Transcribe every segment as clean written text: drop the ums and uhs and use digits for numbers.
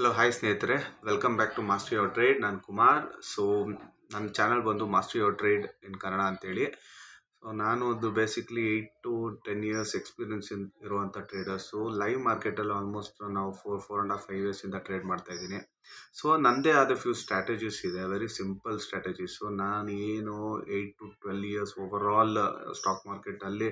Hello hi ಸ್ನೇಹಿತರೆ, welcome back to master your trade. ನಾನು Kumar. So ನನ್ನ ಚಾನಲ್ ಬಂದು master your trade in Kannada ಅಂತೇಳಿ. ಸೊ ನಾನು ಒಂದು ಬೇಸಿಕ್ಲಿ 8 to 10 years ಎಕ್ಸ್ಪೀರಿಯನ್ಸ್ ಇರುವಂಥ ಟ್ರೇಡರ್ಸು. ಲೈವ್ ಮಾರ್ಕೆಟಲ್ಲಿ ಆಲ್ಮೋಸ್ಟ್ ನಾವು 4.5 yearsಯಿಂದ ಟ್ರೇಡ್ ಮಾಡ್ತಾ ಇದ್ದೀನಿ. ಸೊ ನನ್ನದೇ ಆದ ಫ್ಯೂ ಸ್ಟ್ರಾಟಜೀಸ್ ಇದೆ, ವೆರಿ ಸಿಂಪಲ್ ಸ್ಟ್ರಾಟಜೀಸು. ನಾನು ಏನು 8 to 12 years over all stock ಮಾರ್ಕೆಟಲ್ಲಿ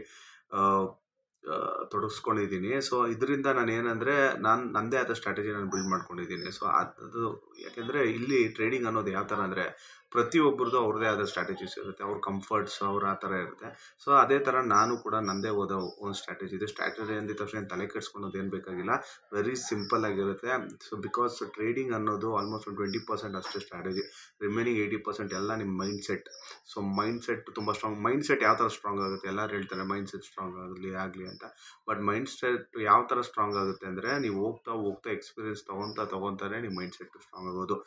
ತೊಡಗಿಸ್ಕೊಂಡಿದ್ದೀನಿ. ಸೊ ಇದರಿಂದ ನಾನು ಏನಂದರೆ ನನ್ನದೇ ಆದ ಸ್ಟ್ರಾಟಜಿ ನಾನು ಬಿಲ್ಡ್ ಮಾಡ್ಕೊಂಡಿದ್ದೀನಿ. ಸೊ ಅದು ಯಾಕೆಂದರೆ ಇಲ್ಲಿ ಟ್ರೇಡಿಂಗ್ ಅನ್ನೋದು ಯಾವ ಥರ ಅಂದರೆ ಪ್ರತಿಯೊಬ್ಬರದ್ದು ಅವ್ರದ್ದೇ ಆದ ಸ್ಟ್ರಾಟಜೀಸ್ ಇರುತ್ತೆ, ಅವ್ರ ಕಂಫರ್ಟ್ಸ್ ಅವ್ರ ಆ ಥರ ಇರುತ್ತೆ. ಸೊ ಅದೇ ಥರ ನಾನು ಕೂಡ ನನ್ನದೇ ಹೋದ ಒಂದು ಸ್ಟ್ರಾಟಜಿ ಇದೆ. ಸ್ಟ್ರಾಟಜಿ ಅಂದಿದ ತಕ್ಷಣ ತಲೆ ಕೆಡ್ಸ್ಕೊಳೋದು ಏನು ಬೇಕಾಗಿಲ್ಲ, ವೆರಿ ಸಿಂಪಲ್ ಆಗಿರುತ್ತೆ. ಸೊ ಬಿಕಾಸ್ ಟ್ರೇಡಿಂಗ್ ಅನ್ನೋದು ಆಲ್ಮೋಸ್ಟ್ ಒಂದು 20% ಅಷ್ಟೇ ಸ್ಟ್ರಾಟಜಿ, ರಿಮೈನಿಂಗ್ 80% ಎಲ್ಲ ನಿಮ್ಮ mind set. So mind set ತುಂಬ ಸ್ಟ್ರಾಂಗ್. ಮೈಂಡ್ ಸೆಟ್ ಯಾವ ಥರ ಸ್ಟ್ರಾಂಗ್ ಆಗುತ್ತೆ, ಎಲ್ಲರೂ ಹೇಳ್ತಾರೆ ಮೈಂಡ್ ಸೆಟ್ ಸ್ಟ್ರಾಂಗ್ ಆಗಲಿ ಅಂತ. ಬಟ್ ಮೈಂಡ್ ಸೆಟ್ ಯಾವ ಥರ ಸ್ಟ್ರಾಂಗ್ ಆಗುತ್ತೆ ಅಂದರೆ ನೀವು ಹೋಗ್ತಾ ಎಕ್ಸ್ಪೀರಿಯನ್ಸ್ ತೊಗೊತಾನೆ ನಿಮ್ಮ ಮೈಂಡ್ ಸೆಟ್ ಸ್ಟ್ರಾಂಗ್ ಆಗೋದು.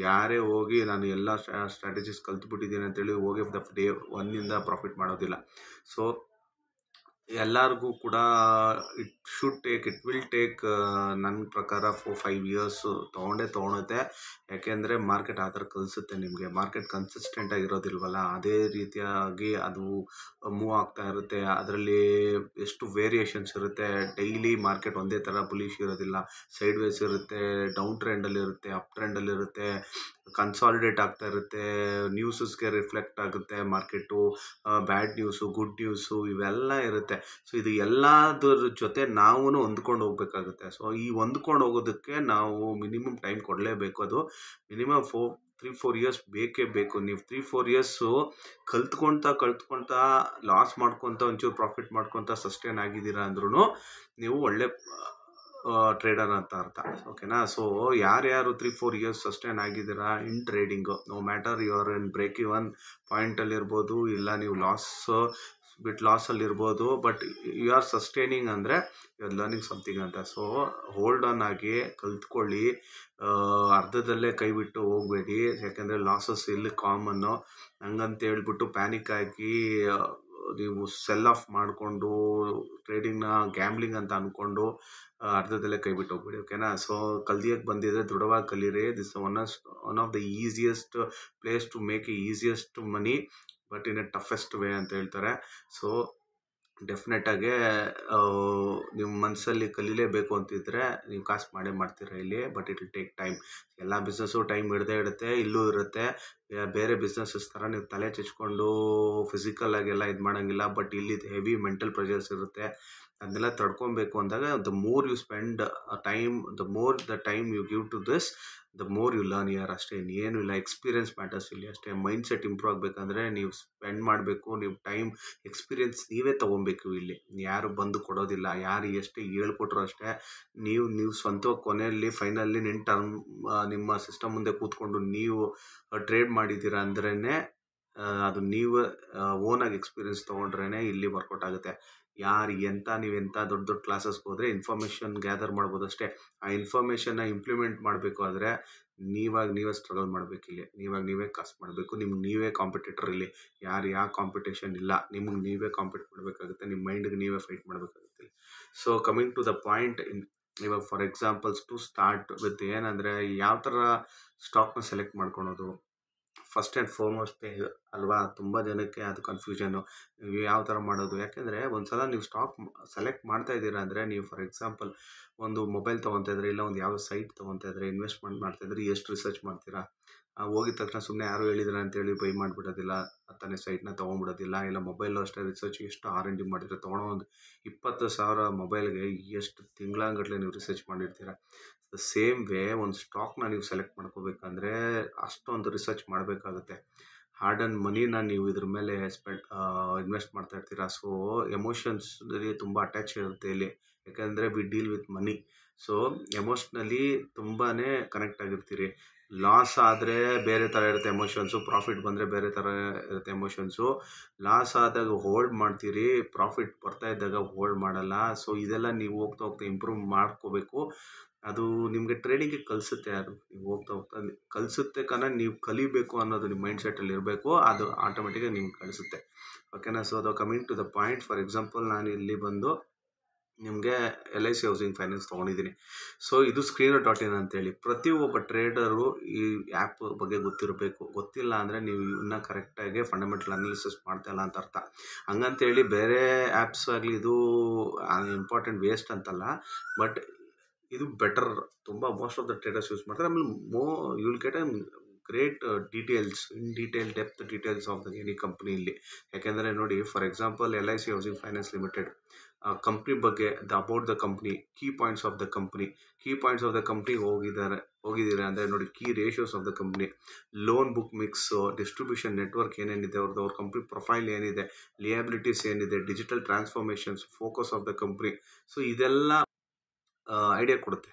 ಯಾರೇ ಹೋಗಿ ನಾನು ಎಲ್ಲ ಸ್ಟ್ರಾಟಜೀಸ್ ಕಲ್ತ್ಬಿಟ್ಟಿದ್ದೀನಿ ಅಂತೇಳಿ ಹೋಗಿ ಡೇ 1 ಪ್ರಾಫಿಟ್ ಮಾಡೋದಿಲ್ಲ. ಸೊ ಎಲ್ಲರಿಗೂ ಕೂಡ ಇಟ್ ವಿಲ್ ಟೇಕ್ ನನ್ನ ಪ್ರಕಾರ 4-5 years ತೊಗೊಳುತ್ತೆ. ಯಾಕೆಂದರೆ ಮಾರ್ಕೆಟ್ ಆ ಥರ ಕಲಿಸುತ್ತೆ ನಿಮಗೆ. ಮಾರ್ಕೆಟ್ ಕನ್ಸಿಸ್ಟೆಂಟ್ ಆಗಿರೋದಿಲ್ವಲ್ಲ, ಅದೇ ರೀತಿಯಾಗಿ ಅದು ಮೂವ್ ಆಗ್ತಾ ಇರುತ್ತೆ. ಅದರಲ್ಲಿ ಎಷ್ಟು ವೇರಿಯೇಷನ್ಸ್ ಇರುತ್ತೆ. ಡೈಲಿ ಮಾರ್ಕೆಟ್ ಒಂದೇ ಥರ ಬುಲಿಶ್ ಇರೋದಿಲ್ಲ, ಸೈಡ್ ವೇಸ್ ಇರುತ್ತೆ, ಡೌನ್ ಟ್ರೆಂಡಲ್ಲಿರುತ್ತೆ, ಅಪ್ ಟ್ರೆಂಡಲ್ಲಿರುತ್ತೆ, ಕನ್ಸಾಲಿಡೇಟ್ ಆಗ್ತಾ ಇರುತ್ತೆ, ನ್ಯೂಸಸ್ಗೆ ರಿಫ್ಲೆಕ್ಟ್ ಆಗುತ್ತೆ ಮಾರ್ಕೆಟು, ಬ್ಯಾಡ್ ನ್ಯೂಸು, ಗುಡ್ ನ್ಯೂಸು ಇವೆಲ್ಲ ಇರುತ್ತೆ. ಸೊ ಇದು ಎಲ್ಲದರ ಜೊತೆ ನಾವು ಹೊಂದ್ಕೊಂಡು ಹೋಗ್ಬೇಕಾಗುತ್ತೆ. ಸೊ ಈ ಹೊಂದ್ಕೊಂಡು ಹೋಗೋದಕ್ಕೆ ನಾವು ಮಿನಿಮಮ್ ಟೈಮ್ ಕೊಡಲೇಬೇಕು. ಅದು ಮಿನಿಮಮ್ 3-4 years ಬೇಕೇ ಬೇಕು. ನೀವು 3-4 years ಕಲ್ತ್ಕೊಳ್ತಾ ಲಾಸ್ ಮಾಡ್ಕೊತ ಒಂಚೂರು ಪ್ರಾಫಿಟ್ ಮಾಡ್ಕೊತ ಸಸ್ಟೈನ್ ಆಗಿದ್ದೀರಾ ಅಂದ್ರೂ ನೀವು ಒಳ್ಳೆ ಟ್ರೇಡರ್ ಅಂತ ಅರ್ಥ. ಓಕೆನಾ? ಸೊ ಯಾರ್ಯಾರು 3-4 years ಸಸ್ಟೈನ್ ಆಗಿದ್ದೀರಾ in trading, no matter you are in break even ಪಾಯಿಂಟಲ್ಲಿರ್ಬೋದು, ಇಲ್ಲ ನೀವು ಲಾಸಲ್ಲಿರ್ಬೋದು, ಬಟ್ ಯು ಆರ್ ಸಸ್ಟೈನಿಂಗ್ ಅಂದರೆ ಯು ಆರ್ ಲರ್ನಿಂಗ್ ಸಮಥಿಂಗ್ ಅಂತ. ಸೊ ಹೋಲ್ಡ್ ಆನ್ ಆಗಿ ಕಲ್ತ್ಕೊಳ್ಳಿ. ಅರ್ಧದಲ್ಲೇ ಕೈ ಬಿಟ್ಟು ಹೋಗಬೇಡಿ. ಯಾಕೆಂದರೆ ಲಾಸಸ್ ಇಲ್ಲಿ ಕಾಮನ್ನು. ಹಂಗಂತ ಹೇಳ್ಬಿಟ್ಟು ಪ್ಯಾನಿಕ್ ಆಗಿ ನೀವು ಸೆಲ್ ಆಫ್ ಮಾಡಿಕೊಂಡು ಟ್ರೇಡಿಂಗ್ನ ಗ್ಯಾಮ್ಲಿಂಗ್ ಅಂತ ಅಂದ್ಕೊಂಡು ಅರ್ಧದಲ್ಲೇ ಕೈ ಬಿಟ್ಟು ಹೋಗ್ಬೇಡಿ. ಓಕೆನಾ? ಸೊ ಕಲ್ದಿಯಕ್ಕೆ ಬಂದಿದ್ರೆ ದೃಢವಾಗಿ ಕಲೀರಿ. This one of the easiest place to make easiest money but in a toughest way ಅಂತ ಹೇಳ್ತಾರೆ. ಸೊ ಡೆಫಿನೆಟಾಗಿ ನಿಮ್ಮ ಮನಸ್ಸಲ್ಲಿ ಕಲೀಲೇಬೇಕು ಅಂತಿದ್ರೆ ನೀವು ಕಾಸು ಮಾಡ್ತೀರಾ ಇಲ್ಲಿ, but it will take time. ಎಲ್ಲ ಬಿಸ್ನೆಸ್ಸು ಟೈಮ್ ಇಡುತ್ತೆ, ಇಲ್ಲೂ ಇರುತ್ತೆ. ಬೇರೆ ಬಿಸ್ನೆಸ್ಸಸ್ ಥರ ನೀವು ತಲೆ ಚಚ್ಕೊಂಡು ಫಿಸಿಕಲ್ ಆಗೆಲ್ಲ ಇದು ಮಾಡೋಂಗಿಲ್ಲ. ಬಟ್ ಇಲ್ಲಿ ಹೆವಿ ಮೆಂಟಲ್ ಪ್ರೆಷರ್ಸ್ ಇರುತ್ತೆ. ಅದನ್ನೆಲ್ಲ ತಡ್ಕೊಬೇಕು ಅಂದಾಗ the more you spend time, the more the time you give to this, the more you learn here. ಅಷ್ಟೇ, ಇನ್ನೇನು ಇಲ್ಲ. ಎಕ್ಸ್ಪೀರಿಯನ್ಸ್ ಮ್ಯಾಟರ್ಸ್ ಇಲ್ಲಿ ಅಷ್ಟೇ. ಮೈಂಡ್ ಸೆಟ್ ಇಂಪ್ರೂವ್ ಆಗಬೇಕಂದ್ರೆ ನೀವು ಸ್ಪೆಂಡ್ ಮಾಡಬೇಕು. ನೀವು ಟೈಮ್ ಎಕ್ಸ್ಪೀರಿಯನ್ಸ್ ನೀವೇ ತೊಗೊಬೇಕು. ಇಲ್ಲಿ ಯಾರು ಬಂದು ಕೊಡೋದಿಲ್ಲ. ಯಾರು ಎಷ್ಟೇ ಹೇಳ್ಕೊಟ್ರು ಅಷ್ಟೇ. ನೀವು ಸ್ವಂತ ಕೊನೆಯಲ್ಲಿ ಫೈನಲ್ಲಿ ನಿಮ್ಮ ಸಿಸ್ಟಮ್ ಮುಂದೆ ಕೂತ್ಕೊಂಡು ನೀವು ಟ್ರೇಡ್ ಮಾಡಿದ್ದೀರಾ ಅಂದ್ರೇ ಅದು ನೀವು ಓನಾಗಿ ಎಕ್ಸ್ಪೀರಿಯನ್ಸ್ ತೊಗೊಂಡ್ರೇ ಇಲ್ಲಿ ವರ್ಕೌಟ್ ಆಗುತ್ತೆ. ನೀವೆಂಥ ದೊಡ್ಡ ಕ್ಲಾಸಸ್ಗೆ ಹೋದರೆ ಇನ್ಫಾರ್ಮೇಷನ್ ಗ್ಯಾದರ್ ಮಾಡ್ಬೋದು ಅಷ್ಟೇ. ಆ ಇನ್ಫಾರ್ಮೇಷನ್ನ ಇಂಪ್ಲಿಮೆಂಟ್ ಮಾಡಬೇಕು ಆದರೆ ನೀವೇ ಸ್ಟ್ರಗಲ್ ಮಾಡಬೇಕು. ಇಲ್ಲಿ ನೀವೇ ಕಾಸು ಮಾಡಬೇಕು. ನಿಮ್ಗೆ ನೀವೇ ಕಾಂಪಿಟೇಟರ್. ಇಲ್ಲಿ ಯಾವ ಕಾಂಪಿಟೇಷನ್ ಇಲ್ಲ. ನಿಮ್ಗೆ ನೀವೇ ಕಾಂಪೀಟ್ ಮಾಡಬೇಕಾಗುತ್ತೆ. ನಿಮ್ಮ ಮೈಂಡ್ಗೆ ನೀವೇ ಫೈಟ್ ಮಾಡಬೇಕಾಗುತ್ತೆ. So coming to the point, ಇವಾಗ for examples to start with ಏನಂದರೆ ಯಾವ ಥರ ಸ್ಟಾಕ್ನ ಸೆಲೆಕ್ಟ್ ಮಾಡ್ಕೊಳೋದು ಫಸ್ಟ್ ಆ್ಯಂಡ್ ಫಾರ್ಮೋಸ್ಟ್ ಅಲ್ವಾ. ತುಂಬ ಜನಕ್ಕೆ ಅದು ಕನ್ಫ್ಯೂಷನ್ನು, ಯಾವ ಥರ ಮಾಡೋದು. ಯಾಕೆಂದರೆ ಒಂದು ಸಲ ನೀವು ಸ್ಟಾಕ್ ಸೆಲೆಕ್ಟ್ ಮಾಡ್ತಾ ಇದ್ದೀರಾ ಅಂದರೆ, ನೀವು ಫಾರ್ ಎಕ್ಸಾಂಪಲ್ ಒಂದು ಮೊಬೈಲ್ ತೊಗೊತಾ ಇದ್ರೆ, ಇಲ್ಲ ಒಂದು ಯಾವ ಸೈಟ್ ತೊಗೊತಾ ಇದ್ರೆ, ಇನ್ವೆಸ್ಟ್ಮೆಂಟ್ ಮಾಡ್ತಾಯಿದ್ರೆ ಎಷ್ಟು ರಿಸರ್ಚ್ ಮಾಡ್ತೀರಾ? ಹೋಗಿದ ತಕ್ಷಣ ಸುಮ್ಮನೆ ಯಾರು ಹೇಳಿದ್ರೆ ಅಂತೇಳಿ ಬೈ ಮಾಡಿಬಿಡೋದಿಲ್ಲ, ತಾನೇ ಸೈಟ್ನ ತೊಗೊಂಬಿಡೋದಿಲ್ಲ. ಇಲ್ಲ ಮೊಬೈಲು ಅಷ್ಟೇ, ರಿಸರ್ಚ್ ಎಷ್ಟು R&D ಮಾಡಿದ್ರೆ ತೊಗೊಳೋ ಒಂದು 20,000 ಮೊಬೈಲ್ಗೆ ಎಷ್ಟು ತಿಂಗಳಾಂಗಟ್ಲೆ ನೀವು ರಿಸರ್ಚ್ ಮಾಡಿರ್ತೀರ. ದ ಸೇಮ್ ವೇ ಒಂದು ಸ್ಟಾಕ್ನ ನೀವು ಸೆಲೆಕ್ಟ್ ಮಾಡ್ಕೋಬೇಕಂದ್ರೆ ಅಷ್ಟೊಂದು ರಿಸರ್ಚ್ ಮಾಡಬೇಕಾಗುತ್ತೆ. ಹಾರ್ಡ್ ಆ್ಯಂಡ್ ಮನಿನ ನೀವು ಇದ್ರ ಮೇಲೆ ಇನ್ವೆಸ್ಟ್ ಮಾಡ್ತಾ ಇರ್ತೀರ. ಸೊ ಎಮೋಷನ್ಸ್ನಲ್ಲಿ ತುಂಬ ಅಟ್ಯಾಚ್ ಇರುತ್ತೆ ಇಲ್ಲಿ. ಯಾಕೆಂದರೆ V deal with money. So emotionally ತುಂಬಾ ಕನೆಕ್ಟ್ ಆಗಿರ್ತೀರಿ. ಲಾಸ್ ಆದರೆ ಬೇರೆ ಥರ ಇರುತ್ತೆ ಎಮೋಷನ್ಸು, ಪ್ರಾಫಿಟ್ ಬಂದರೆ ಬೇರೆ ಥರ ಇರುತ್ತೆ ಎಮೋಷನ್ಸು. ಲಾಸ್ ಆದಾಗ ಹೋಲ್ಡ್ ಮಾಡ್ತೀರಿ, ಪ್ರಾಫಿಟ್ ಬರ್ತಾ ಇದ್ದಾಗ ಹೋಲ್ಡ್ ಮಾಡಲ್ಲ. ಸೊ ಇದೆಲ್ಲ ನೀವು ಹೋಗ್ತಾ ಇಂಪ್ರೂವ್ ಮಾಡ್ಕೋಬೇಕು. ಅದು ನಿಮಗೆ ಟ್ರೇಡಿಂಗಿಗೆ ಕಲಿಸುತ್ತೆ. ಅದು ನೀವು ಹೋಗ್ತಾ ಕಲಿಸುತ್ತೆ. ನೀವು ಕಲಿಬೇಕು ಅನ್ನೋದು ನಿಮ್ಮ ಮೈಂಡ್ ಸೆಟ್ಟಲ್ಲಿ ಇರಬೇಕು. ಅದು ಆಟೋಮೆಟಿಕಾಗಿ ನಿಮ್ಗೆ ಕಲಿಸುತ್ತೆ. ಓಕೆನಾ? ಸೊ ಅದು coming to the point, for example ನಾನು ಇಲ್ಲಿ ಬಂದು ನಿಮಗೆ LIC ಹೌಸಿಂಗ್ ಫೈನಾನ್ಸ್ ತೊಗೊಂಡಿದ್ದೀನಿ. ಸೊ ಇದು screener.in ಅಂತೇಳಿ. ಪ್ರತಿಯೊಬ್ಬ ಟ್ರೇಡರು ಈ ಆ್ಯಪ್ ಬಗ್ಗೆ ಗೊತ್ತಿರಬೇಕು. ಗೊತ್ತಿಲ್ಲ ಅಂದರೆ ನೀವು ಇನ್ನೂ ಕರೆಕ್ಟಾಗಿ ಫಂಡಮೆಂಟಲ್ ಅನಾಲಿಸಿಸ್ ಮಾಡ್ತಾ ಇಲ್ಲ ಅಂತ ಅರ್ಥ. ಹಂಗಂತೇಳಿ ಬೇರೆ ಆ್ಯಪ್ಸ್ ಆಗಲಿ ಇದು ಇಂಪಾರ್ಟೆಂಟ್ ವೇಸ್ಟ್ ಅಂತಲ್ಲ, ಬಟ್ ಇದು ಬೆಟರ್. ತುಂಬ most of the traders use ಮಾಡ್ತಾರೆ. ಆಮೇಲೆ you will get great details, in depth details of the any company ಇಲ್ಲಿ. ಯಾಕೆಂದರೆ ನೋಡಿ, for example LIC housing finance limited company ಬಗ್ಗೆ about the company, key points of the company ಹೋಗಿದ್ದೀರಾ ಅಂದರೆ ನೋಡಿ, key ratios of the company, loan book mix, distribution network ಏನೇನಿದೆ ಅವ್ರ company profile ಏನಿದೆ, ಲಿಯಾಬಿಲಿಟೀಸ್ ಏನಿದೆ, digital transformations, focus of the company. So ಇದೆಲ್ಲ idea ಕೊಡುತ್ತೆ.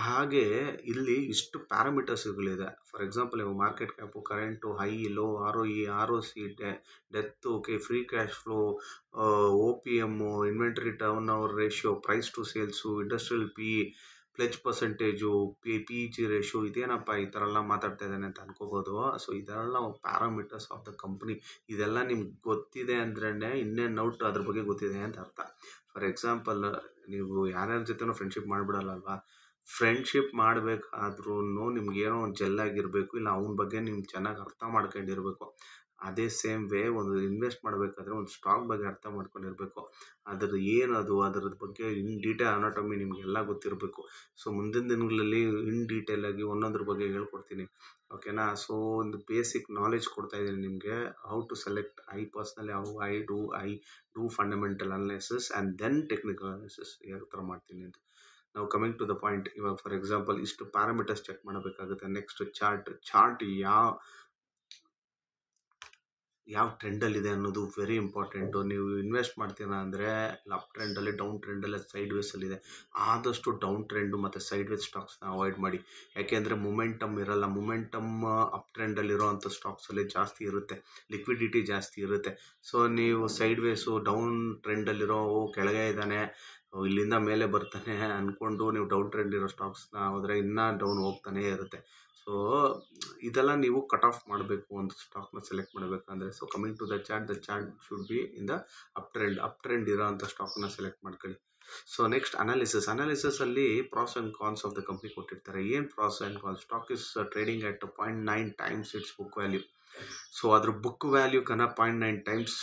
ಹಾಗೆ ಇಲ್ಲಿ ಇಷ್ಟು ಪ್ಯಾರಾಮೀಟರ್ಸ್ಗಳಿದೆ. ಫಾರ್ ಎಕ್ಸಾಂಪಲ್ ನೀವು market cap, current, high low, ROE, ROC, debt, free cash flow, OPM, inventory turn over ratio, price to sales, industrial PE, pledge percentage, PEG ratio, ಇದೇನಪ್ಪ ಈ ಥರ ಎಲ್ಲ ಮಾತಾಡ್ತಾ ಇದ್ದಾನೆ ಅಂತ ಅನ್ಕೋಬೋದು. ಸೊ ಇದೆಲ್ಲ ಪ್ಯಾರಾಮೀಟರ್ಸ್ ಆಫ್ ದ ಕಂಪ್ನಿ. ಇದೆಲ್ಲ ನಿಮ್ಗೆ ಗೊತ್ತಿದೆ ಅಂದ್ರೇ ಇನ್ನೇನು ಔಟ್ ಅದ್ರ ಬಗ್ಗೆ ಗೊತ್ತಿದೆ ಅಂತ ಅರ್ಥ. ಫಾರ್ ಎಕ್ಸಾಂಪಲ್ ನೀವು ಯಾರ್ಯಾರ ಜೊತೆನೂ ಫ್ರೆಂಡ್ಶಿಪ್ ಮಾಡಿಬಿಡಲ್ಲಲ್ವಾ. ಫ್ರೆಂಡ್ಶಿಪ್ ಮಾಡಬೇಕಾದ್ರೂ ನಿಮ್ಗೇನೋ ಒಂದು ಜೆಲ್ಲಾಗಿರಬೇಕು, ಇಲ್ಲ ಅವನ ಬಗ್ಗೆ ನಿಮ್ಗೆ ಚೆನ್ನಾಗಿ ಅರ್ಥ ಮಾಡ್ಕೊಂಡಿರ್ಬೇಕು. ಅದೇ ಸೇಮ್ ವೇ ಒಂದು ಇನ್ವೆಸ್ಟ್ ಮಾಡಬೇಕಾದ್ರೆ ಒಂದು ಸ್ಟಾಕ್ ಬಗ್ಗೆ ಅರ್ಥ ಮಾಡ್ಕೊಂಡಿರಬೇಕು. ಅದರದ್ದು ಬಗ್ಗೆ ಇನ್ ಡೀಟೇಲ್ ಅನಾಟಮಿ ನಿಮಗೆಲ್ಲ ಗೊತ್ತಿರಬೇಕು. ಸೊ ಮುಂದಿನ ದಿನಗಳಲ್ಲಿ ಇನ್ ಡೀಟೇಲಾಗಿ ಒಂದೊಂದ್ರ ಬಗ್ಗೆ ಹೇಳ್ಕೊಡ್ತೀನಿ, ಓಕೆನಾ. ಸೊ ಒಂದು ಬೇಸಿಕ್ ನಾಲೆಜ್ ಕೊಡ್ತಾ ಇದ್ದೀನಿ ನಿಮಗೆ, how to select. Personally I do fundamental analysis and then technical analysis, ಯಾವ ಥರ ಮಾಡ್ತೀನಿ ಅಂತ. ನಾವು ಕಮಿಂಗ್ ಟು ದ ಪಾಯಿಂಟ್. ಇವಾಗ ಫಾರ್ ಎಕ್ಸಾಂಪಲ್ ಇಷ್ಟು ಪ್ಯಾರಾಮೀಟರ್ಸ್ ಚೆಕ್ ಮಾಡಬೇಕಾಗುತ್ತೆ. ನೆಕ್ಸ್ಟ್ ಚಾರ್ಟ್ ಯಾವ ಟ್ರೆಂಡಲ್ಲಿದೆ ಅನ್ನೋದು ವೆರಿ ಇಂಪಾರ್ಟೆಂಟು. ನೀವು ಇನ್ವೆಸ್ಟ್ ಮಾಡ್ತೀರಾ ಅಂದರೆ ಅಪ್ ಟ್ರೆಂಡಲ್ಲಿ, ಡೌನ್ ಟ್ರೆಂಡಲ್ಲಿ, ಸೈಡ್ ವೇಸಲ್ಲಿದೆ. ಆದಷ್ಟು ಡೌನ್ ಟ್ರೆಂಡು ಮತ್ತು ಸೈಡ್ ವೇಸ್ ಸ್ಟಾಕ್ಸ್ನ ಅವಾಯ್ಡ್ ಮಾಡಿ. ಯಾಕೆಂದರೆ ಮೊಮೆಂಟಮ್ ಇರಲ್ಲ. ಮೊಮೆಂಟಮ್ ಅಪ್ ಟ್ರೆಂಡಲ್ಲಿರೋವಂಥ ಸ್ಟಾಕ್ಸಲ್ಲಿ ಜಾಸ್ತಿ ಇರುತ್ತೆ, ಲಿಕ್ವಿಡಿಟಿ ಜಾಸ್ತಿ ಇರುತ್ತೆ. ಸೊ ನೀವು ಸೈಡ್ ವೇಸು, ಡೌನ್ ಟ್ರೆಂಡಲ್ಲಿರೋ ಕೆಳಗೆ ಇದ್ದಾನೆ, ಇಲ್ಲಿಂದ ಮೇಲೆ ಬರ್ತಾನೆ ಅಂದ್ಕೊಂಡು ನೀವು ಡೌನ್ ಟ್ರೆಂಡ್ ಇರೋ ಸ್ಟಾಕ್ಸ್ನ ಹೋದರೆ ಇನ್ನೂ ಡೌನ್ ಹೋಗ್ತಾನೇ ಇರುತ್ತೆ. ಸೊ ಇದೆಲ್ಲ ನೀವು ಕಟ್ ಆಫ್ ಮಾಡಬೇಕು ಒಂದು ಸ್ಟಾಕ್ನ ಸೆಲೆಕ್ಟ್ ಮಾಡಬೇಕಂದ್ರೆ. So coming to the chart should be in the up trend ಇರೋ ಅಂಥ ಸ್ಟಾಕ್ನ ಸೆಲೆಕ್ಟ್ ಮಾಡ್ಕೊಳ್ಳಿ. ಸೊ ನೆಕ್ಸ್ಟ್ ಅನಾಲಿಸಿಸಲ್ಲಿ pros and cons of the company ಕೊಟ್ಟಿರ್ತಾರೆ. ಏನು pros and cons? Stock is trading at 0.9 times it's book value. So ಅದ್ರ book value 0.9 times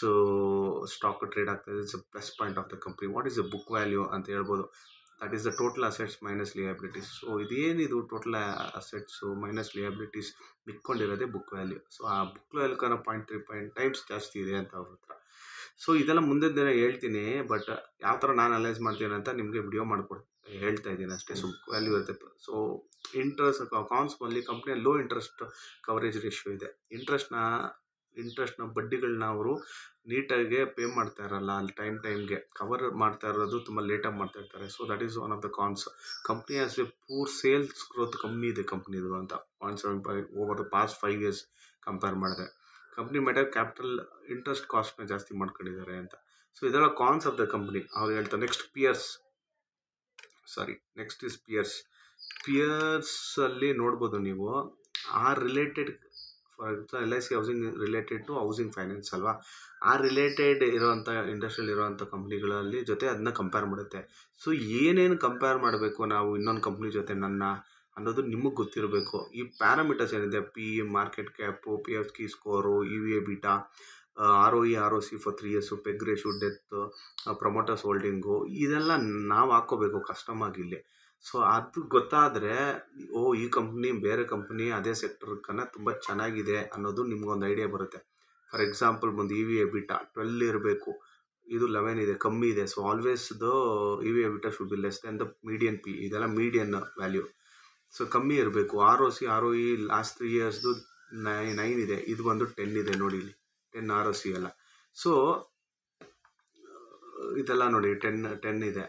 stock trade ಆಗ್ತದೆ. It's a plus point of the company. What is the book value ಅಂತ ಹೇಳ್ಬೋದು? That is the total assets minus liabilities. So ಇದೇನಿದು total assets minus liabilities ಬಿಟ್ಕೊಂಡಿರೋದೇ book value. So ಆ book value 0.3 times ಜಾಸ್ತಿ ಇದೆ ಅಂತ ಅವ್ರ ಹತ್ರ. ಸೊ ಇದೆಲ್ಲ ಮುಂದಿನ ದಿನ ಹೇಳ್ತೀನಿ, ಬಟ್ ಯಾವ ಥರ ನಾನು ಅನಲೈಸ್ ಮಾಡ್ತೀನಿ ಅಂತ ನಿಮಗೆ ವಿಡಿಯೋ ಹೇಳ್ತಾ ಇದ್ದೀನಿ ಅಷ್ಟೇ. ಸೊ ಬುಕ್ ವ್ಯಾಲ್ಯೂ ಇರುತ್ತೆ. ಸೊ ಕಾನ್ಸ್ ಬಂದು ಕಂಪ್ನಿಯ ಲೋ ಇಂಟ್ರೆಸ್ಟ್ ಕವರೇಜ್ ರೇಷಿಯೋ ಇದೆ. ಇಂಟ್ರೆಸ್ಟ್ನ ಬಡ್ಡಿಗಳನ್ನ ಅವರು ನೀಟಾಗಿ ಪೇ ಮಾಡ್ತಾ ಇರಲ್ಲ, ಅಲ್ಲಿ ಟೈಮ್ಗೆ ಕವರ್ ಮಾಡ್ತಾ ಇರೋದು ತುಂಬ ಲೇಟಾಗಿ ಮಾಡ್ತಾ ಇರ್ತಾರೆ. So that is one of the cons. Company as A poor sales growth ಕಮ್ಮಿ ಇದೆ ಕಂಪ್ನಿದು ಅಂತ 0.75 over the past 5 years compare ಮಾಡಿದ್ರೆ. ಕಂಪ್ನಿ ಮೇಟರ್ ಕ್ಯಾಪಿಟಲ್ ಇಂಟ್ರೆಸ್ಟ್ ಕಾಸ್ಟ್ನ ಜಾಸ್ತಿ ಮಾಡ್ಕೊಂಡಿದ್ದಾರೆ ಅಂತ. ಸೊ ಇದೆಲ್ಲ ಕಾನ್ಸ್ ಆಫ್ ದ ಕಂಪ್ನಿ ಅವ್ರು ಹೇಳ್ತಾರೆ. ನೆಕ್ಸ್ಟ್ ಇಸ್ ಪಿಯರ್ಸಲ್ಲಿ ನೋಡ್ಬೋದು ನೀವು. Related for example LIC housing related to housing finance ಅಲ್ವಾ. ರಿಲೇಟೆಡ್ ಇರೋವಂಥ ಇಂಡಸ್ಟ್ರಿಯಲ್ಲಿ ಇರೋವಂಥ ಕಂಪ್ನಿಗಳಲ್ಲಿ ಜೊತೆ ಅದನ್ನ ಕಂಪೇರ್ ಮಾಡುತ್ತೆ. ಸೊ ಏನೇನು ಕಂಪೇರ್ ಮಾಡಬೇಕು ನಾವು ಇನ್ನೊಂದು ಕಂಪ್ನಿ ಜೊತೆ ಅನ್ನೋದು ನಿಮಗೆ ಗೊತ್ತಿರಬೇಕು. ಈ ಪ್ಯಾರಾಮೀಟರ್ಸ್ ಏನಿದೆ, PE, market cap, PFK score, EVA beta, ROE, ROC for 3 years, PEG ratio, debt, promoters holding, ಇದೆಲ್ಲ ನಾವು ಹಾಕ್ಕೋಬೇಕು ಕಸ್ಟಮಾಗಿ ಇಲ್ಲಿ. ಸೊ ಅದು ಗೊತ್ತಾದರೆ ಈ ಕಂಪ್ನಿ ಬೇರೆ ಕಂಪ್ನಿ ಅದೇ ಸೆಕ್ಟರ್ಕನ್ನ ತುಂಬ ಚೆನ್ನಾಗಿದೆ ಅನ್ನೋದು ನಿಮ್ಗೊಂದು ಐಡಿಯಾ ಬರುತ್ತೆ. ಫಾರ್ ಎಕ್ಸಾಂಪಲ್ ಒಂದು EVA ಬೀಟಾ 12 ಇರಬೇಕು, ಇದು 11 ಇದೆ, ಕಮ್ಮಿ ಇದೆ. So always EVA beta should be less than the median PE. ಇದೆಲ್ಲ ಮೀಡಿಯನ್ ವ್ಯಾಲ್ಯೂ. ಸೊ ಕಮ್ಮಿ ಇರಬೇಕು. ROC, ROE ಲಾಸ್ಟ್ 3 years 9 ಇದೆ, ಇದು ಬಂದು 10 ಇದೆ ನೋಡಿ ಇಲ್ಲಿ, 10 ROC ಎಲ್ಲ. ಸೊ ಇದೆಲ್ಲ ನೋಡಿ 10 ಇದೆ.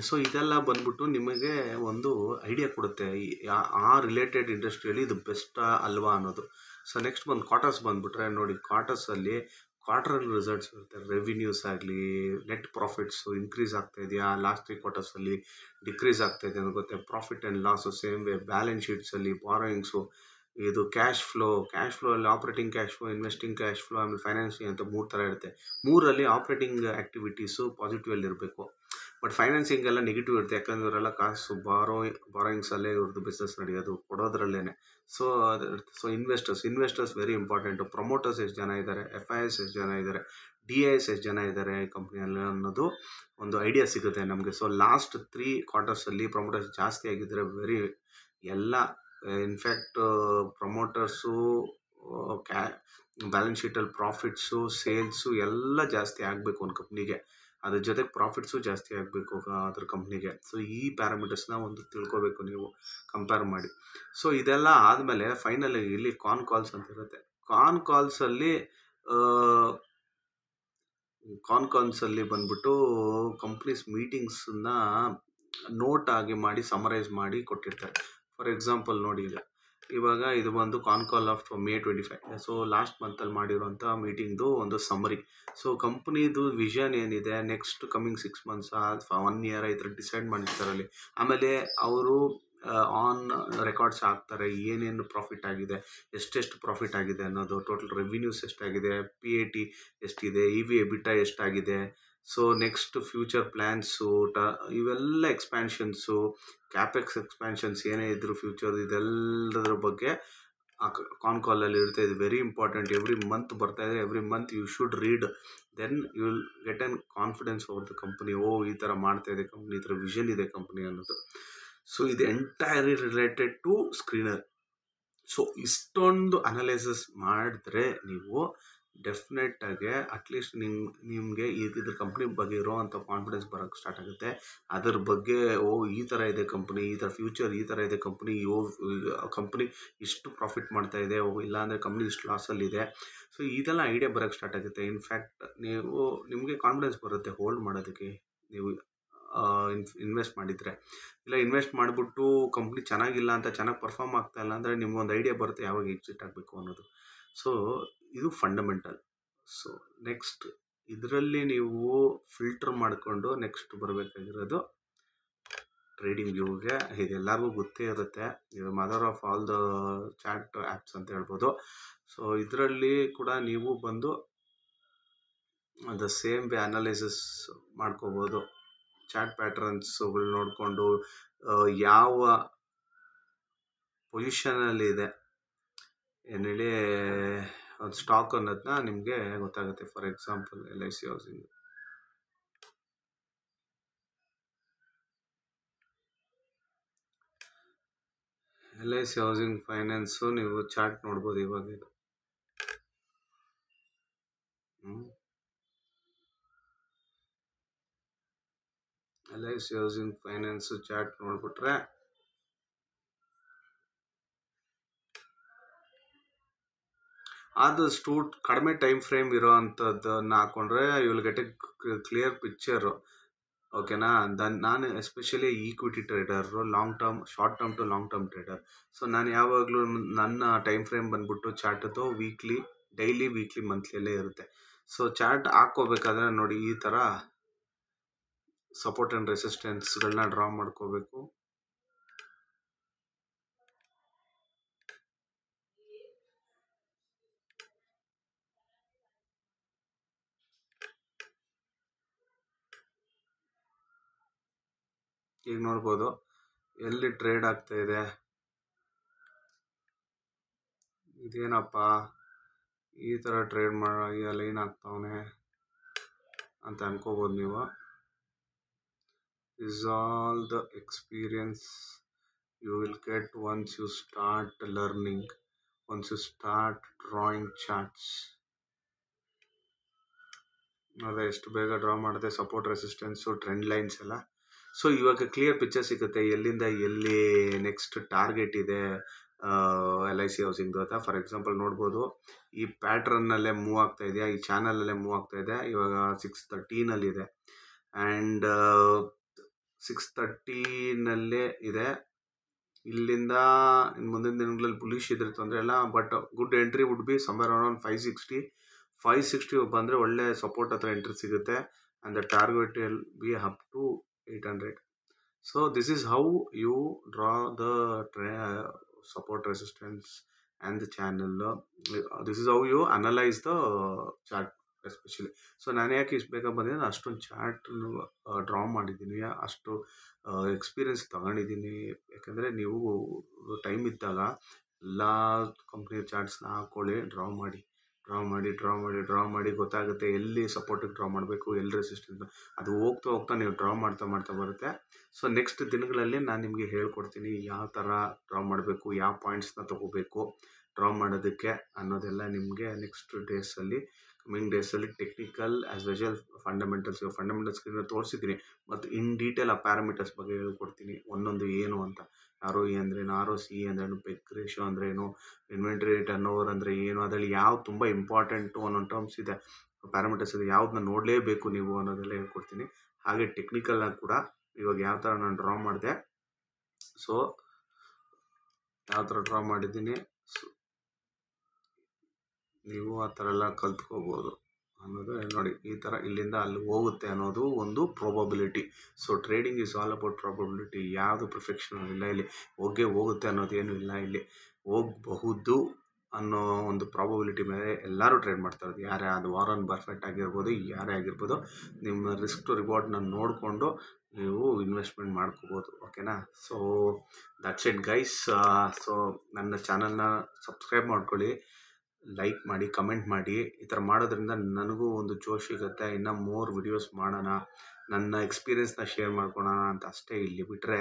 ಸೊ ಇದೆಲ್ಲ ಬಂದ್ಬಿಟ್ಟು ನಿಮಗೆ ಒಂದು ಐಡಿಯಾ ಕೊಡುತ್ತೆ ಆ ರಿಲೇಟೆಡ್ ಇಂಡಸ್ಟ್ರಿಯಲ್ಲಿ ಇದು ಬೆಸ್ಟಾ ಅಲ್ವಾ ಅನ್ನೋದು. ಸೊ ನೆಕ್ಸ್ಟ್ ಕ್ವಾರ್ಟರ್ಸ್ ಬಂದುಬಿಟ್ರೆ ನೋಡಿ, ಕ್ವಾರ್ಟರ್ಸಲ್ಲಿ ಕ್ವಾರ್ಟರಲ್ ರಿಸಲ್ಟ್ಸ್ ಇರುತ್ತೆ. ರೆವಿನ್ಯೂಸ್ ಆಗಲಿ, ನೆಟ್ ಪ್ರಾಫಿಟ್ಸು ಇನ್ಕ್ರೀಸ್ ಆಗ್ತಾ ಇದೆಯಾ, ಲಾಸ್ಟ್ 3 quartersಲ್ಲಿ ಡಿಕ್ರೀಸ್ ಆಗ್ತಾ ಇದೆ ಅಂತ ಗೊತ್ತೆ. Profit and loss same way. Balance ಶೀಟ್ಸಲ್ಲಿ ಬಾರೋಯಿಂಗ್ಸು ಇದು ಕ್ಯಾಶ್ ಫ್ಲೋ ಅಲ್ಲಿ operating cash flow, investing cash flow, ಆಮೇಲೆ ಫೈನಾನ್ಸಿಂಗ್ ಅಂತ 3 ಥರ ಇರುತ್ತೆ. 3ರಲ್ಲಿ ಆಪರೇಟಿಂಗ್ ಆ್ಯಕ್ಟಿವಿಟೀಸು ಪಾಸಿಟಿವಲ್ಲಿ ಇರಬೇಕು. ಬಟ್ ಫೈನಾನ್ಸಿಂಗ್ ಎಲ್ಲ ನೆಗೆಟಿವ್ ಇರುತ್ತೆ, ಯಾಕಂದ್ರೆ ಇವರೆಲ್ಲ ಕಾಸು ಬಾರೋಯಿಂಗ್ಸಲ್ಲೇ ಇವ್ರದ್ದು ಬಿಸ್ನೆಸ್ ನಡೆಯೋದು, ಕೊಡೋದ್ರಲ್ಲೇ. So investors very important. Promoters ಎಷ್ಟು ಜನ ಇದ್ದಾರೆ, FIs ಎಷ್ಟು ಜನ ಇದ್ದಾರೆ, DIs ಎಷ್ಟು ಜನ ಇದ್ದಾರೆ ಕಂಪ್ನಿಯಲ್ಲಿ ಅನ್ನೋದು ಒಂದು ಐಡಿಯಾ ಸಿಗುತ್ತೆ ನಮಗೆ. ಸೊ ಲಾಸ್ಟ್ 3 ಕ್ವಾರ್ಟರ್ಸಲ್ಲಿ ಪ್ರಮೋಟರ್ಸ್ ಜಾಸ್ತಿ ಆಗಿದ್ದರೆ ಎಲ್ಲ ಇನ್ಫ್ಯಾಕ್ಟ್ ಪ್ರಮೋಟರ್ಸು ಬ್ಯಾಲೆನ್ಸ್ ಶೀಟಲ್ಲಿ ಪ್ರಾಫಿಟ್ಸು, ಸೇಲ್ಸು ಎಲ್ಲ ಜಾಸ್ತಿ ಆಗಬೇಕು ಒಂದು ಕಂಪ್ನಿಗೆ, ಅದ್ರ ಜೊತೆಗೆ ಪ್ರಾಫಿಟ್ಸು ಜಾಸ್ತಿ ಆಗಬೇಕು ಅದ್ರ ಕಂಪ್ನಿಗೆ. ಸೊ ಈ ಪ್ಯಾರಾಮೀಟರ್ಸ್ನ ಒಂದು ತಿಳ್ಕೊಬೇಕು ನೀವು ಕಂಪೇರ್ ಮಾಡಿ. ಸೊ ಇದೆಲ್ಲ ಆದಮೇಲೆ ಫೈನಲಿ ಇಲ್ಲಿ ಕಾಲ್ಸ್ ಅಂತ ಇರುತ್ತೆ. ಕಾಲ್ಸಲ್ಲಿ ಬಂದ್ಬಿಟ್ಟು ಕಂಪ್ನೀಸ್ ಮೀಟಿಂಗ್ಸನ್ನ ನೋಟ್ ಆಗಿ ಮಾಡಿ ಸಮರೈಸ್ ಮಾಡಿ ಕೊಟ್ಟಿರ್ತಾರೆ. ಫಾರ್ ಎಕ್ಸಾಂಪಲ್ ನೋಡಿ, ಇವಾಗ ಇದು ಬಂದು Call of May 25. So last ಮಂತಲ್ಲಿ ಮಾಡಿರೋಂಥ ಮೀಟಿಂಗ್ದು ಒಂದು ಸಮರಿ. ಸೊ ಕಂಪ್ನಿದು ವಿಷನ್ ಏನಿದೆ, ನೆಕ್ಸ್ಟ್ ಕಮಿಂಗ್ 6 months 1 year ಈ ಥರ ಡಿಸೈಡ್ ಮಾಡಿರ್ತಾರಲ್ಲಿ. ಆಮೇಲೆ ಅವರು ಆನ್ ರೆಕಾರ್ಡ್ಸ್ ಹಾಕ್ತಾರೆ, ಏನೇನು ಪ್ರಾಫಿಟ್ ಆಗಿದೆ, ಎಷ್ಟೆಷ್ಟು ಪ್ರಾಫಿಟ್ ಆಗಿದೆ ಅನ್ನೋದು, ಟೋಟಲ್ ರೆವಿನ್ಯೂಸ್ ಎಷ್ಟಾಗಿದೆ, PAT ಎಷ್ಟಿದೆ, EV EBITDA ಎಷ್ಟಾಗಿದೆ, ಸೊ ನೆಕ್ಸ್ಟ್ ಫ್ಯೂಚರ್ ಪ್ಲ್ಯಾನ್ಸು, ಇವೆಲ್ಲ ಎಕ್ಸ್ಪ್ಯಾನ್ಷನ್ಸು, ಕ್ಯಾಪೆಕ್ಸ್ ಎಕ್ಸ್ಪ್ಯಾನ್ಷನ್ಸ್ ಏನೇ ಇದ್ರು ಫ್ಯೂಚರ್, ಇದೆಲ್ಲದರ ಬಗ್ಗೆ ಕಾಲಲ್ಲಿ ಇರುತ್ತೆ. ಇದು ವೆರಿ ಇಂಪಾರ್ಟೆಂಟ್. ಎವ್ರಿ ಮಂತ್ ಬರ್ತಾ ಇದೆ, every month you should read, then you will get an confidence over the company. ಈ ಥರ ಮಾಡ್ತಾ ಇದೆ ಕಂಪ್ನಿ, ಈ ಥರ ವಿಷನ್ ಇದೆ ಕಂಪ್ನಿ ಅನ್ನೋದು. ಸೊ ಇದು entirely related to screener. So ಇಷ್ಟೊಂದು ಅನಲೈಸಿಸ್ ಮಾಡಿದ್ರೆ ನೀವು ಡೆಫಿನೆಟ್ಟಾಗಿ ಅಟ್ಲೀಸ್ಟ್ ನಿಮಗೆ ಇದ್ರ ಕಂಪ್ನಿ ಬಗ್ಗೆ ಇರೋ ಅಂಥ ಕಾನ್ಫಿಡೆನ್ಸ್ ಬರೋಕ್ಕೆ ಸ್ಟಾರ್ಟ್ ಆಗುತ್ತೆ. ಅದ್ರ ಬಗ್ಗೆ ಈ ಥರ ಇದೆ ಕಂಪ್ನಿ, ಈ ಥರ ಫ್ಯೂಚರ್ ಈ ಥರ ಇದೆ ಕಂಪ್ನಿ, ಕಂಪ್ನಿ ಇಷ್ಟು ಪ್ರಾಫಿಟ್ ಮಾಡ್ತಾ ಇದೆ, ಇಲ್ಲಾಂದರೆ ಕಂಪ್ನಿ ಇಷ್ಟು ಲಾಸಲ್ಲಿದೆ. ಸೊ ಇದೆಲ್ಲ ಐಡಿಯಾ ಬರೋಕ್ಕೆ ಸ್ಟಾರ್ಟ್ ಆಗುತ್ತೆ. ಇನ್ಫ್ಯಾಕ್ಟ್ ನಿಮಗೆ ಕಾನ್ಫಿಡೆನ್ಸ್ ಬರುತ್ತೆ ಹೋಲ್ಡ್ ಮಾಡೋದಕ್ಕೆ. ನೀವು ಇನ್ವೆಸ್ಟ್ ಮಾಡಿದರೆ, ಇಲ್ಲ ಇನ್ವೆಸ್ಟ್ ಮಾಡಿಬಿಟ್ಟು ಕಂಪ್ನಿ ಚೆನ್ನಾಗಿಲ್ಲ ಅಂತ, ಚೆನ್ನಾಗಿ ಪರ್ಫಾರ್ಮ್ ಆಗ್ತಾ ಇಲ್ಲ ಅಂದರೆ ನಿಮ್ಗೊಂದು ಐಡಿಯಾ ಬರುತ್ತೆ ಯಾವಾಗ ಎಕ್ಸಿಟ್ ಆಗಬೇಕು ಅನ್ನೋದು. ಸೊ ಇದು ಫಂಡಮೆಂಟಲ್. ಸೊ ನೆಕ್ಸ್ಟ್ ಇದರಲ್ಲಿ ನೀವು ಫಿಲ್ಟರ್ ಮಾಡಿಕೊಂಡು ನೆಕ್ಸ್ಟ್ ಬರಬೇಕಾಗಿರೋದು ಟ್ರೇಡಿಂಗ್ ವ್ಯೂಗೆ. ಇದೆಲ್ಲರಿಗೂ ಗೊತ್ತೇ ಇರುತ್ತೆ, ಇದು mother of all the chat apps ಅಂತ ಹೇಳ್ಬೋದು. ಸೊ ಇದರಲ್ಲಿ ಕೂಡ ನೀವು ಬಂದು ದ ಸೇಮ್ ವೇ ಅನಾಲಿಸಿಸ್ ಮಾಡ್ಕೋಬೋದು. ಚಾರ್ಟ್ ಪ್ಯಾಟ್ರನ್ಸ್ಗಳು ನೋಡಿಕೊಂಡು ಯಾವ ಪೊಸಿಷನಲ್ಲಿ ಇದೆ ಏನೇಳಿ ಒಂದು ಸ್ಟಾಕ್ ಅನ್ನೋದನ್ನ ನಿಮಗೆ ಗೊತ್ತಾಗುತ್ತೆ. For example LIC housing, LIC housing finance ನೀವು ಚಾರ್ಟ್ ನೋಡ್ಬೋದು. ಇವಾಗ ಇದು LIC ಹೌಸಿಂಗ್ ಫೈನಾನ್ಸು ಚಾರ್ಟ್ ನೋಡ್ಬಿಟ್ರೆ ಆದಷ್ಟು ಕಡಿಮೆ ಟೈಮ್ ಫ್ರೇಮ್ ಇರೋ ಅಂಥದ್ದನ್ನು ಹಾಕೊಂಡ್ರೆ you will get a clear picture. ಓಕೆನಾ? ನಾನು especially equity traders, short term to long term trader. So ನಾನು ಯಾವಾಗಲೂ ನನ್ನ ಟೈಮ್ ಫ್ರೇಮ್ ಬಂದ್ಬಿಟ್ಟು ಚಾರ್ಟದು ಡೈಲಿ, ವೀಕ್ಲಿ, ಮಂತ್ಲಿಯಲ್ಲೇ ಇರುತ್ತೆ. ಸೊ ಚಾರ್ಟ್ ಹಾಕ್ಕೋಬೇಕಾದ್ರೆ ನೋಡಿ, ಈ ಥರ ಸಪೋರ್ಟ್ ಆ್ಯಂಡ್ ರೆಸಿಸ್ಟೆನ್ಸ್ಗಳನ್ನ ಡ್ರಾ ಮಾಡ್ಕೋಬೇಕು. ಈಗ ನೋಡ್ಬೋದು ಎಲ್ಲಿ ಟ್ರೇಡ್ ಆಗ್ತಾ ಇದೆ, ಇದೇನಪ್ಪ ಈ ಥರ ಟ್ರೇಡ್ ಲೈನ್ ಆಗ್ತಾವನೆ ಅಂತ ಅನ್ಕೋಬೋದು ನೀವು. is all the experience you will get once you start learning, once you start drawing charts. ಅದೇ ಎಷ್ಟು ಬೇಗ ಡ್ರಾ ಮಾಡುತ್ತೆ, ಸಪೋರ್ಟ್, ರೆಸಿಸ್ಟೆನ್ಸು, ಟ್ರೆಂಡ್ ಲೈನ್ಸ್ ಎಲ್ಲ. ಸೊ ಇವಾಗ ಕ್ಲಿಯರ್ ಪಿಕ್ಚರ್ ಸಿಗುತ್ತೆ ಎಲ್ಲಿಂದ ಎಲ್ಲಿ ನೆಕ್ಸ್ಟ್ ಟಾರ್ಗೆಟ್ ಇದೆ LIC ಹೌಸಿಂಗ್ದು ಅಂತ. ಫಾರ್ ಎಕ್ಸಾಂಪಲ್ ನೋಡ್ಬೋದು, ಈ ಪ್ಯಾಟ್ರನ್ನಲ್ಲೇ ಮೂವ್ ಆಗ್ತಾ ಇದೆಯಾ, ಈ ಚಾನಲಲ್ಲೇ ಮೂವ್ ಆಗ್ತಾ ಇದೆ. ಇವಾಗ 613 ಆ್ಯಂಡ್ 613 ಇದೆ. ಇಲ್ಲಿಂದ ಮುಂದಿನ ದಿನಗಳಲ್ಲಿ ಬುಲಿಶ್ ಇದ್ರೆ ತೊಂದರೆ ಇಲ್ಲ, but good entry would be somewhere around 560 ಬಂದರೆ ಒಳ್ಳೆ ಸಪೋರ್ಟ್ ಹತ್ರ ಎಂಟ್ರಿ ಸಿಗುತ್ತೆ. And the target will be up to 800. So this is how you draw the support resistance and the channel. This is how you analyze the chart especially. So ನಾನು ಯಾಕೆ ಇಷ್ಟು ಬೇಗ ಬಂದಿದ್ದೀನಿ, ಅಷ್ಟೊಂದು ಚಾರ್ಟ್ ಡ್ರಾ ಮಾಡಿದ್ದೀನಿ, ಅಷ್ಟು experience ತಗೊಂಡಿದ್ದೀನಿ. ಯಾಕಂದರೆ ನೀವು ಟೈಮ್ ಇದ್ದಾಗ ಎಲ್ಲ ಕಂಪ್ನಿ ಚಾರ್ಟ್ಸ್ನ ಹಾಕ್ಕೊಳ್ಳಿ, ಡ್ರಾ ಮಾಡಿ ಗೊತ್ತಾಗುತ್ತೆ ಎಲ್ಲಿ ಸಪೋರ್ಟಿಗೆ ಡ್ರಾ ಮಾಡಬೇಕು, ಎಲ್ಲಿ ರೆಸಿಸ್ಟೆನ್ಸ್. ಅದು ಹೋಗ್ತಾ ಹೋಗ್ತಾ ನೀವು ಡ್ರಾ ಮಾಡ್ತಾ ಬರುತ್ತೆ. ಸೊ ನೆಕ್ಸ್ಟ್ ದಿನಗಳಲ್ಲಿ ನಾನು ನಿಮಗೆ ಹೇಳ್ಕೊಡ್ತೀನಿ ಯಾವ ಥರ ಡ್ರಾ ಮಾಡಬೇಕು, ಯಾವ ಪಾಯಿಂಟ್ಸ್ನ ತೊಗೋಬೇಕು ಡ್ರಾ ಮಾಡೋದಕ್ಕೆ ಅನ್ನೋದೆಲ್ಲ ನಿಮಗೆ ನೆಕ್ಸ್ಟ್ ಡೇಸಲ್ಲಿ, ಕಮಿಂಗ್ ಡೇಸಲ್ಲಿ ಟೆಕ್ನಿಕಲ್ ಆ್ಯಸ್ ವೆಲ್ ಫಂಡಮೆಂಟಲ್ಸ್ಗಳನ್ನ ತೋರಿಸಿದ್ದೀನಿ. ಮತ್ತು ಇನ್ ಡೀಟೇಲ್ ಆ ಪ್ಯಾರಾಮೀಟರ್ಸ್ ಬಗ್ಗೆ ಹೇಳ್ಕೊಡ್ತೀನಿ, ಒಂದೊಂದು ಏನು ಅಂತ. ಆರ್ ಒ ಇ ಅಂದ್ರೇನು, ಆರ್ ಒ ಸಿ ಅಂದ್ರೇನು, ಪೆಗ್ ರೇಷಿಯೋ ಅಂದ್ರೇನು, ಇನ್ವೆಂಟ್ರಿ ಟರ್ನ್ ಓವರ್ ಅಂದರೆ ಏನು, ಅದರಲ್ಲಿ ಯಾವ್ದು ತುಂಬ ಇಂಪಾರ್ಟೆಂಟು ಒಂದೊಂದು ಟರ್ಮ್ಸ್ ಇದೆ, ಪ್ಯಾರಾಮೀಟರ್ಸ್ ಇದೆ, ಯಾವ್ದನ್ನ ನೋಡಲೇಬೇಕು ನೀವು ಅನ್ನೋದೆಲ್ಲ ಹೇಳ್ಕೊಡ್ತೀನಿ. ಹಾಗೆ ಟೆಕ್ನಿಕಲ್ನಾಗ ಕೂಡ ಇವಾಗ ಯಾವ ಥರ ನಾನು ಡ್ರಾ ಮಾಡಿದೆ, ಸೊ ಯಾವ ಥರ ಡ್ರಾ ಮಾಡಿದ್ದೀನಿ, ನೀವು ಆ ಥರ ಎಲ್ಲ ಕಲ್ತ್ಕೋಬೋದು ಅನ್ನೋದು ನೋಡಿ. ಈ ಥರ ಇಲ್ಲಿಂದ ಅಲ್ಲಿ ಹೋಗುತ್ತೆ ಅನ್ನೋದು ಒಂದು probability. So trading is all about probability. ಯಾವುದು ಪರ್ಫೆಕ್ಷನ್ ಇಲ್ಲ ಇಲ್ಲಿ. ಹೋಗುತ್ತೆ ಅನ್ನೋದೇನು ಇಲ್ಲ ಇಲ್ಲಿ. ಹೋಗಬಹುದು ಅನ್ನೋ ಒಂದು ಪ್ರಾಬಬಿಲಿಟಿ ಮೇಲೆ ಎಲ್ಲರೂ ಟ್ರೇಡ್ ಮಾಡ್ತಾ ಇರೋದು. ಯಾರೇ ಅದು ವಾರನ್ ಬಫೆಟ್ ಆಗಿರ್ಬೋದು, ಯಾರೇ ಆಗಿರ್ಬೋದು, ನಿಮ್ಮ ರಿಸ್ಕ್ ಟು ರಿವಾರ್ಡ್ನ ನೋಡಿಕೊಂಡು ನೀವು ಇನ್ವೆಸ್ಟ್ಮೆಂಟ್ ಮಾಡ್ಕೋಬೋದು. ಓಕೆನಾ? So that's it guys. So ನನ್ನ ಚಾನಲ್ನ ಸಬ್ಸ್ಕ್ರೈಬ್ ಮಾಡ್ಕೊಳ್ಳಿ, ಲೈಕ್ ಮಾಡಿ, ಕಮೆಂಟ್ ಮಾಡಿ. ಈ ಥರ ಮಾಡೋದ್ರಿಂದ ನನಗೂ ಒಂದು ಜೋಶ್ ಸಿಗುತ್ತೆ, ಇನ್ನೂ ಮೋರ್ ವಿಡಿಯೋಸ್ ಮಾಡೋಣ, ನನ್ನ ಎಕ್ಸ್ಪೀರಿಯೆನ್ಸ್ನ ಶೇರ್ ಮಾಡ್ಕೊಳ್ಳೋಣ ಅಂತ ಅಷ್ಟೇ. ಇಲ್ಲಿ ಬಿಟ್ಟರೆ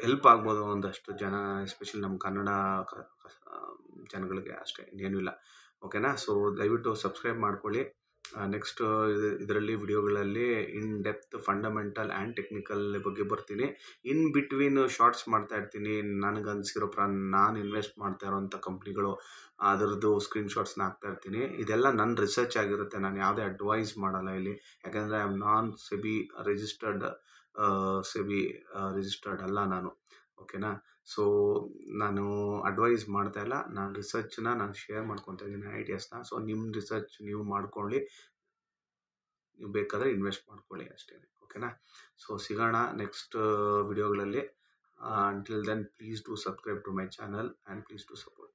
ಹೆಲ್ಪ್ ಆಗ್ಬೋದು ಒಂದಷ್ಟು ಜನ, ಎಸ್ಪೆಷಲಿ ನಮ್ಮ ಕನ್ನಡ ಜನಗಳಿಗೆ ಅಷ್ಟೇ, ಇನ್ನೇನೂ ಇಲ್ಲ. ಓಕೆನಾ? ಸೊ ದಯವಿಟ್ಟು ಸಬ್ಸ್ಕ್ರೈಬ್ ಮಾಡ್ಕೊಳ್ಳಿ. ನೆಕ್ಸ್ಟ್ ಇದರಲ್ಲಿ ವಿಡಿಯೋಗಳಲ್ಲಿ in depth fundamental and technical ಬಗ್ಗೆ ಬರ್ತೀನಿ. ಇನ್ ಬಿಟ್ವೀನ್ ಶಾರ್ಟ್ಸ್ ಮಾಡ್ತಾ ಇರ್ತೀನಿ. ನನಗನ್ಸಿರೋ ನಾನು ಇನ್ವೆಸ್ಟ್ ಮಾಡ್ತಾ ಇರೋಂಥ ಕಂಪ್ನಿಗಳು ಅದರದ್ದು ಸ್ಕ್ರೀನ್ಶಾಟ್ಸ್ನ ಹಾಕ್ತಾ ಇರ್ತೀನಿ. ಇದೆಲ್ಲ ನನ್ನ ರಿಸರ್ಚ್ ಆಗಿರುತ್ತೆ, ನಾನು ಯಾವುದೇ ಅಡ್ವೈಸ್ ಮಾಡಲ್ಲ ಇಲ್ಲಿ. ಯಾಕಂದರೆ I am non SEBI registered ಅಲ್ಲ ನಾನು. ಓಕೆನಾ? ಸೊ ನಾನು ಅಡ್ವೈಸ್ ಮಾಡ್ತಾ ಇಲ್ಲ, ನಾನು ರಿಸರ್ಚ್ನ ನಾನು ಶೇರ್ ಮಾಡ್ಕೊತಾ ಇದ್ದೀನಿ, ಐಡಿಯಾಸ್ನ. ಸೊ ನಿಮ್ಮ ರಿಸರ್ಚ್ ನೀವು ಮಾಡ್ಕೊಳ್ಳಿ, ನೀವು ಬೇಕಾದರೆ ಇನ್ವೆಸ್ಟ್ ಮಾಡ್ಕೊಳ್ಳಿ ಅಷ್ಟೇ. ಓಕೆನಾ? ಸೊ ಸಿಗೋಣ next ವಿಡಿಯೋಗಳಲ್ಲಿ. Until then, please do subscribe to my channel and please do support.